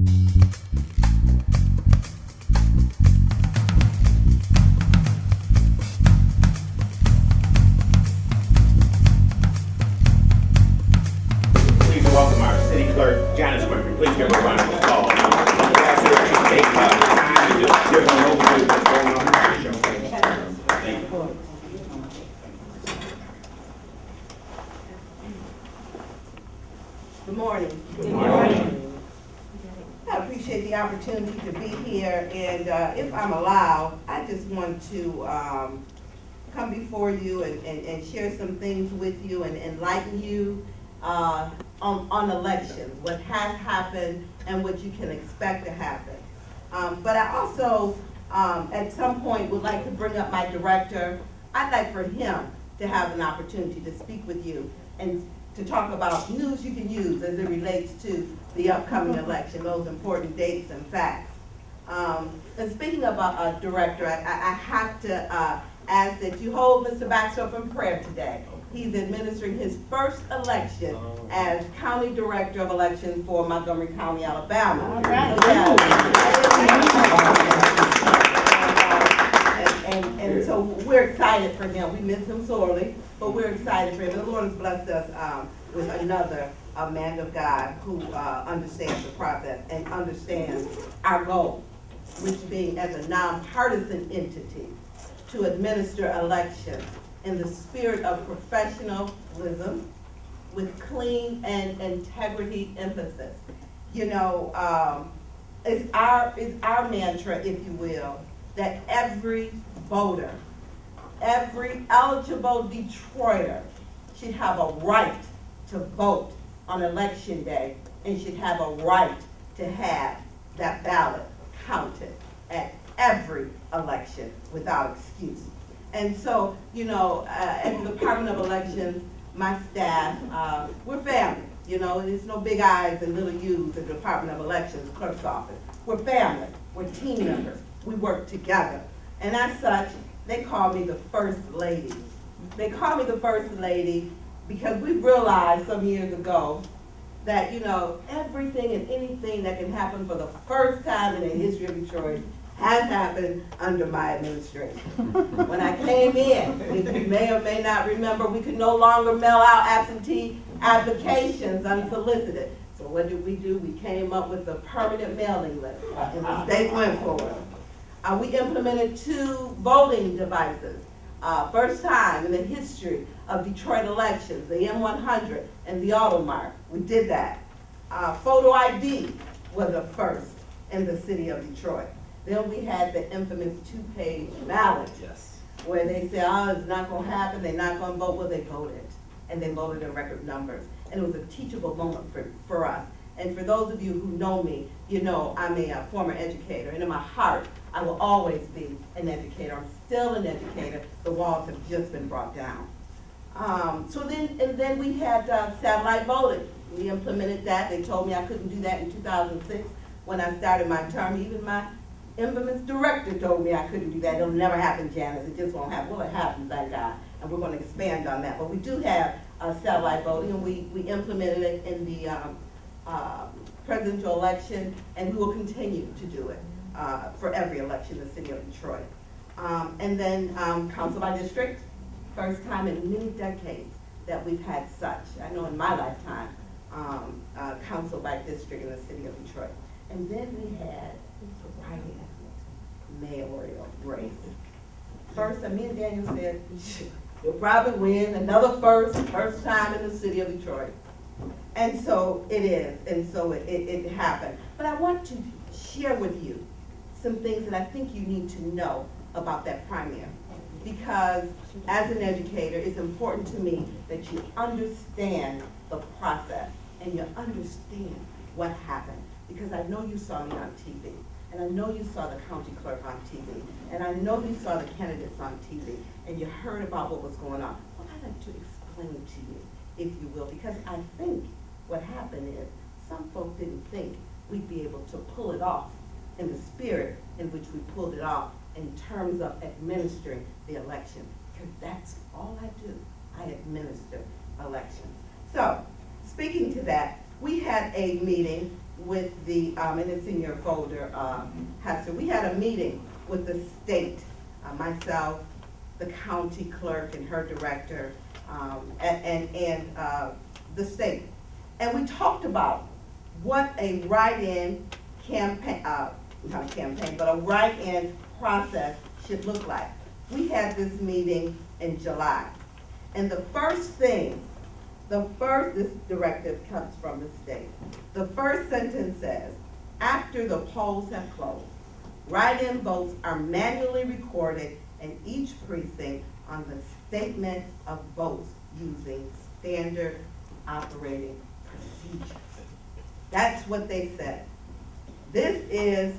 Please welcome our city clerk, Janice Winfrey. Please give her a round of applause. Ask her to take time to just give her an overview of what's going on in our show. Thank you. Good morning. Good morning. I appreciate the opportunity to be here, and if I'm allowed, I just want to come before you and share some things with you and enlighten you on elections, what has happened and what you can expect to happen. But I also, at some point, would like to bring up my director. I'd like for him to have an opportunity to speak with you and to talk about news you can use as it relates to the upcoming election, those important dates and facts. And speaking of a director, I have to ask that you hold Mr. Baxter up in prayer today. He's administering his first election as County Director of Elections for Montgomery County, Alabama. All right. And so we're excited for him. We miss him sorely, but we're excited for him. The Lord has blessed us with another man of God who understands the process and understands our goal, which being as a nonpartisan entity to administer elections in the spirit of professionalism with clean and integrity emphasis. You know, it's our mantra, if you will, that every voter, every eligible Detroiter should have a right to vote on election day and should have a right to have that ballot counted at every election without excuse. And so, you know, at the Department of Elections, my staff, we're family. You know, there's no big I's and little U's at the Department of Elections clerk's office. We're family, we're team members, we work together. And as such, they call me the First Lady. They call me the First Lady because we realized some years ago that, you know, everything and anything that can happen for the first time in the history of Detroit has happened under my administration. When I came in, if you may or may not remember, we could no longer mail out absentee applications unsolicited. So what did? We came up with a permanent mailing list, and the state went for it. We implemented 2 voting devices. First time in the history of Detroit elections, the M100 and the Automark. We did that. Photo ID was a first in the city of Detroit. Then we had the infamous 2-page ballot, where they said, oh, it's not going to happen, they're not going to vote. Well, they voted, and they voted in record numbers. And it was a teachable moment for us. And for those of you who know me, you know I'm a former educator, and in my heart, I will always be an educator. I'm still an educator. The walls have just been brought down. Then we had satellite voting. We implemented that. They told me I couldn't do that in 2006 when I started my term. Even my infamous director told me I couldn't do that. It'll never happen, Janice. It just won't happen. Well, it happened, thank God. And we're going to expand on that. But we do have satellite voting, and we implemented it in the presidential election, and we will continue to do it for every election in the city of Detroit. And then council by district, first time in many decades that we've had such. I know in my lifetime, council by district in the city of Detroit. And then we had mayoral race. First, me and Daniel said, you'll probably win another first time in the city of Detroit. And so it is, and so it happened. But I want to share with you some things that I think you need to know about that primary. Because as an educator, it's important to me that you understand the process and you understand what happened. Because I know you saw me on TV, and I know you saw the county clerk on TV, and I know you saw the candidates on TV, and you heard about what was going on. Well, I'd like to explain to you, if you will, because I think what happened is some folks didn't think we'd be able to pull it off in the spirit in which we pulled it off in terms of administering the election, because that's all I do. I administer elections. So, speaking to that, we had a meeting with the, and it's in your folder, Hester, we had a meeting with the state, myself, the county clerk and her director, and the state. And we talked about what a write-in campaign, not campaign, but a write-in process should look like. We had this meeting in July. And the first thing, this directive comes from the state. The first sentence says, after the polls have closed, write-in votes are manually recorded in each precinct on the statement of votes using standard operating procedures. That's what they said. This is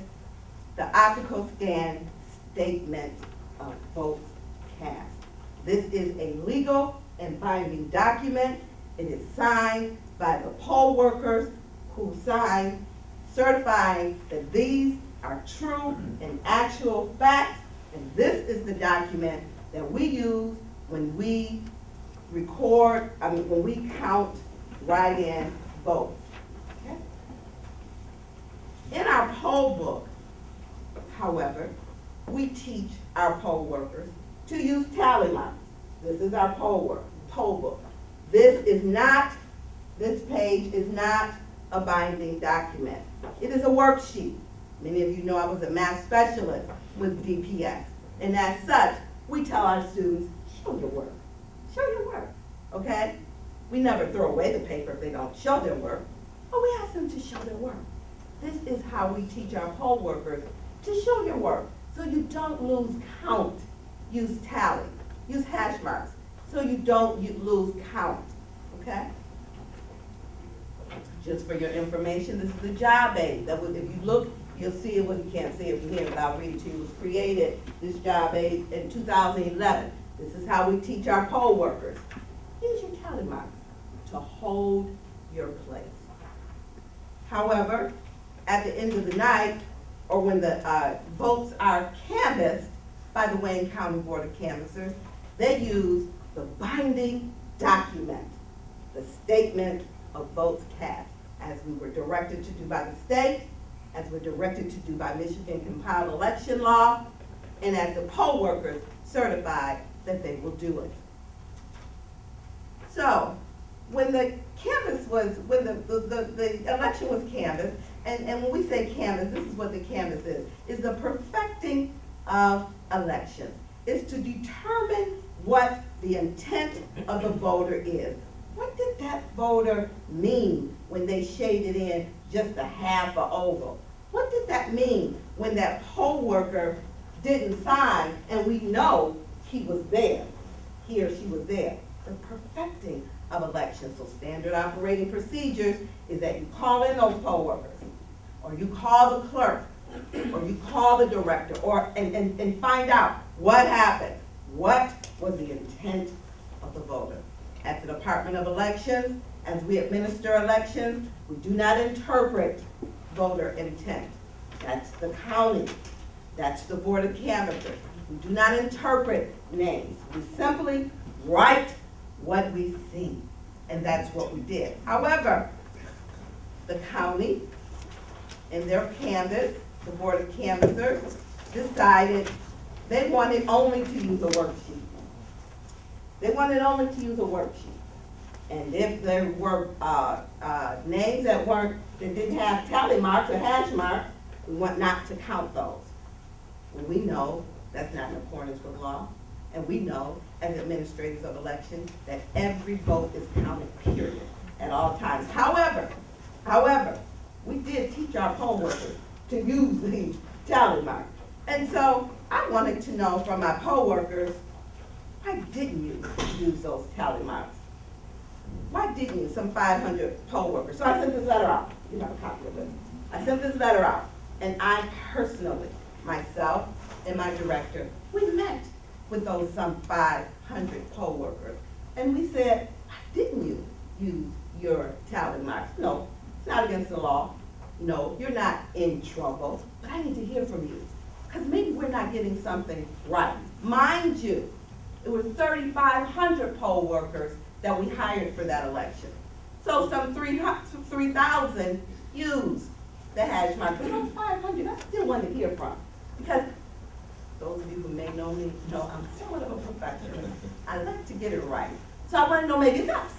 the optical scan statement of votes cast. This is a legal and binding document. It is signed by the poll workers who sign certifying that these are true and actual facts. And this is the document that we use when we when we count write-in votes. Okay? In our poll book, however, we teach our poll workers to use tally marks. This is our poll book. This page is not a binding document. It is a worksheet. Many of you know I was a math specialist with DPS. And as such, we tell our students, show your work. Show your work, okay? We never throw away the paper if they don't show their work, but we ask them to show their work. This is how we teach our poll workers to show your work so you don't lose count. Use tally, use hash marks, so you don't lose count, okay? Just for your information, this is the job aid. That was, if you look, you'll see it. Well, you can't see it from here, but I'll read it to you. It was created, this job aid, in 2011. This is how we teach our poll workers. Use your tally marks to hold your place. However, at the end of the night, or when the votes are canvassed by the Wayne County Board of Canvassers, they use the binding document, the statement of votes cast, as we were directed to do by the state, as we're directed to do by Michigan compiled election law, and as the poll workers certified that they will do it. So, when the canvass was, when the election was canvassed, and when we say canvass, this is what the canvass is the perfecting of elections. It's to determine what the intent of the voter is. What did that voter mean when they shaded in just a half an oval? What did that mean when that poll worker didn't sign and we know he was there, he or she was there? The perfecting of elections. So standard operating procedures is that you call in those poll workers, or you call the clerk, or you call the director, or and find out what happened. What was the intent of the voter? At the Department of Elections, as we administer elections, we do not interpret voter intent. That's the county. That's the Board of Canvassers. We do not interpret names. We simply write what we see, and that's what we did. However, the county, in their canvass, the Board of Canvassers, decided they wanted only to use a worksheet. They wanted only to use a worksheet. And if there were names that didn't have tally marks or hash marks, we want not to count those. And we know that's not in accordance with law. And we know, as administrators of elections, that every vote is counted, period, at all times. However, we did teach our poll workers to use the tally mark. And so I wanted to know from my poll workers, why didn't you use those tally marks? Why didn't you? Some 500 poll workers. So I sent this letter out. You have a copy of it. I sent this letter out, and I personally, myself and my director, we met with those some 500 poll workers. And we said, why didn't you use your tally marks? No, it's not against the law. No, you're not in trouble, but I need to hear from you. Because maybe we're not getting something right. Mind you, it was 3,500 poll workers that we hired for that election. So some 3,000 used the hash mark, but on 500, I still want to hear from. Because those of you who may know me know I'm somewhat of a perfectionist. I like to get it right. So I want to know, maybe it's us.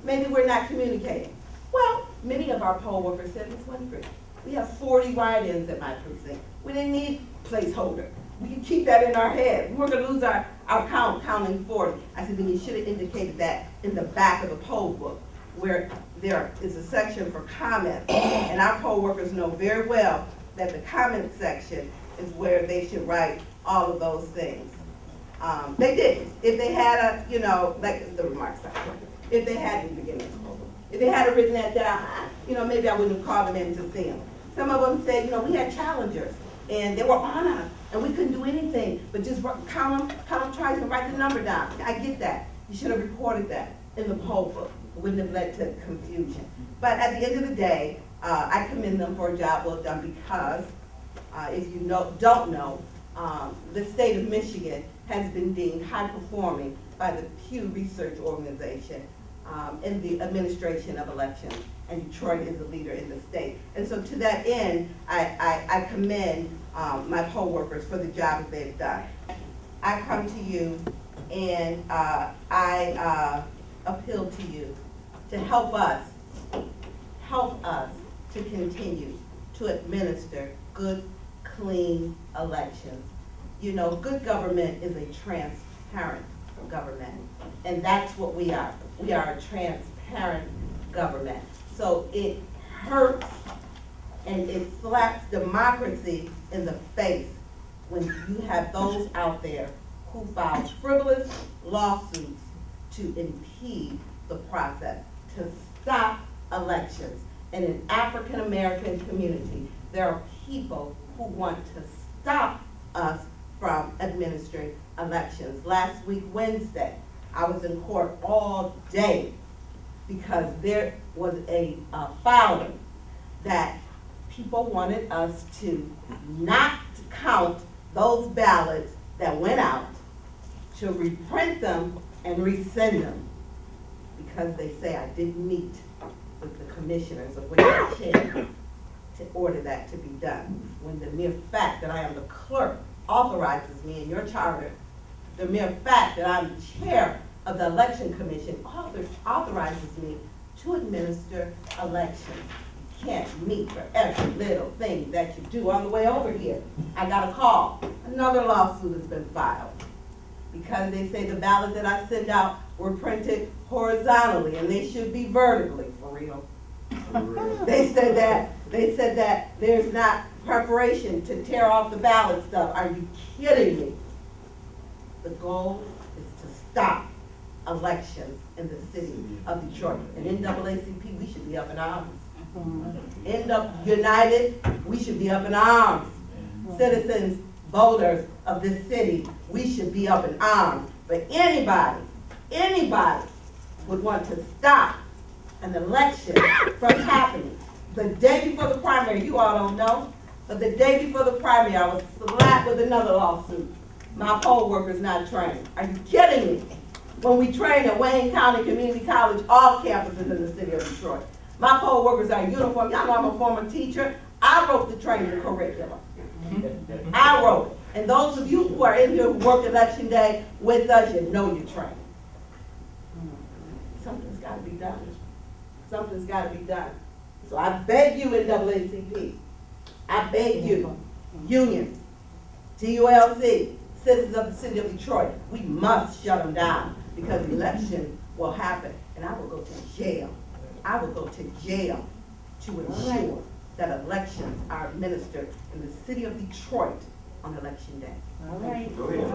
Maybe we're not communicating. Well, many of our poll workers said, Ms. Winfrey, we have 40 write-ins at my precinct. We didn't need placeholder. We can keep that in our head. We're going to lose our count, counting 40. I said, then you should have indicated that in the back of the poll book, where there is a section for comments. And our poll workers know very well that the comment section is where they should write all of those things. They didn't. If they had a, you know, like the remarks section, if they had in the beginning of the poll book, if they had written that down, you know, maybe I wouldn't have called them in to see them. Some of them said, you know, we had challengers, and they were on us, and we couldn't do anything, but just count them twice and write the number down. I get that. You should have recorded that in the poll book. It wouldn't have led to confusion. But at the end of the day, I commend them for a job well done because, if you don't know, the state of Michigan has been deemed high performing by the Pew Research Organization in the administration of elections, and Detroit is a leader in the state. And so to that end, I commend my poll workers for the job that they've done. I come to you and I appeal to you to help us to continue to administer good, clean elections. You know, good government is a transparent government, and that's what we are. We are a transparent government. So it hurts and it slaps democracy in the face when you have those out there who file frivolous lawsuits to impede the process, to stop elections. In an African American community, there are people who want to stop us from administering elections. Last week, Wednesday, I was in court all day because there was a filing that people wanted us to not count those ballots that went out, to reprint them and resend them, because they say I didn't meet with the commissioners of which I chair to order that to be done. When the mere fact that I am the clerk authorizes me in your charter, the mere fact that I'm chair of the election commission authorizes me to administer elections. You can't meet for every little thing that you do. On the way over here, I got a call. Another lawsuit has been filed because they say the ballots that I send out were printed horizontally and they should be vertically. For real. They said that there's not preparation to tear off the ballot stuff. Are you kidding me? The goal is to stop elections in the city of Detroit. And NAACP, we should be up in arms. United, we should be up in arms. Citizens, voters of this city, we should be up in arms. But anybody would want to stop an election from happening. The day before the primary, you all don't know, but the day before the primary, I was slapped with another lawsuit. My poll workers not trained. Are you kidding me? When we train at Wayne County Community College, all campuses in the city of Detroit, my poll workers are in uniform. Y'all know I'm a former teacher. I wrote the training curriculum. I wrote it. And those of you who are in here who work election day with us, you know you're trained. Something's got to be done. Something's got to be done. So I beg you, NAACP, I beg you, unions, TULC, citizens of the city of Detroit, we must shut them down because election will happen and I will go to jail. I will go to jail to ensure that elections are administered in the city of Detroit on election day. All right. Go ahead.